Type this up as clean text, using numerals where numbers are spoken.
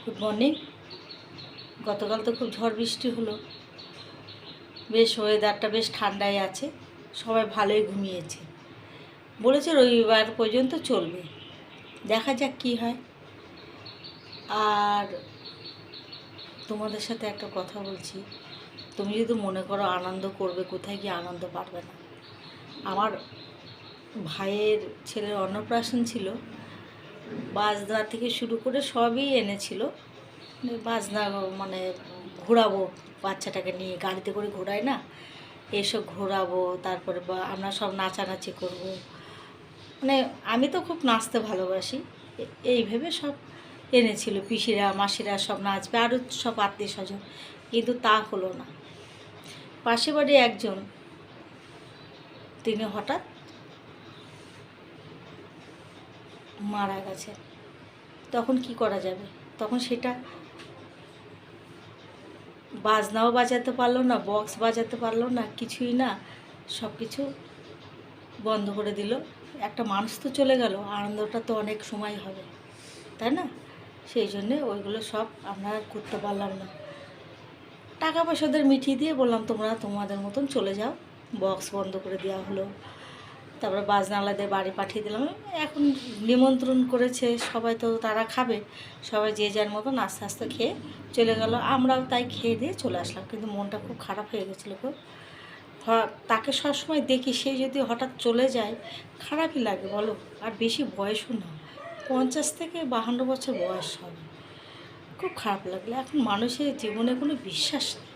Good morning. গতকাল তো খুব ঝড় বৃষ্টি হলো, বেশ ওয়েদারটা বেশ ঠান্ডাই আছে, সবাই ভালোই ঘুমিয়েছে। বলেছে রবিবার পর্যন্ত চলবে, দেখা যাক কী হয়। আর তোমাদের সাথে একটা কথা বলছি, তুমি যদি মনে করো আনন্দ করবে, কোথায় গিয়ে আনন্দ পারবে না। আমার ভাইয়ের ছেলের অন্নপ্রাশন ছিল, বাজনা থেকে শুরু করে সবই এনেছিল। বাজনা মানে ঘোরাবো, বাচ্চাটাকে নিয়ে গাড়িতে করে ঘোরায় না, এসব ঘোরাবো, তারপরে আমরা সব নাচানাচি করব। মানে আমি তো খুব নাচতে ভালোবাসি, এই ভেবে সব এনেছিল। পিসিরা মাসিরা সব নাচবে, আরও সব আত্মীয় স্বজন, কিন্তু তা হলো না। পাশে বাড়ি একজন, তিনি হঠাৎ মারা গেছেন। তখন কি করা যাবে? তখন সেটা বাজনাও বাজাতে পারলো না, বক্স বাজাতে পারলো না, কিছুই না, সব কিছু বন্ধ করে দিল। একটা মানুষ তো চলে গেল, আনন্দটা তো অনেক সময় হবে, তাই না? সেই জন্যে ওইগুলো সব আমরা করতে পারলাম না। টাকা পয়সাদের মিটিয়ে দিয়ে বললাম তোমরা তোমাদের মতন চলে যাও, বক্স বন্ধ করে দেওয়া হলো। তারপরে বাজনাওয়ালাদের বাড়ি পাঠিয়ে দিলাম। এখন নিমন্ত্রণ করেছে সবাই, তো তারা খাবে, সবাই যে যার মতন আস্তে আস্তে খেয়ে চলে গেল। আমরাও তাই খেয়ে দিয়ে চলে আসলাম, কিন্তু মনটা খুব খারাপ হয়ে গেছিলো খুব। তাকে সবসময় দেখি, সে যদি হঠাৎ চলে যায় খারাপই লাগে বলো। আর বেশি বয়সও না, 50 থেকে 52 বছর বয়স হবে। খুব খারাপ লাগলো। এখন মানুষের জীবনে কোনো বিশ্বাস নেই।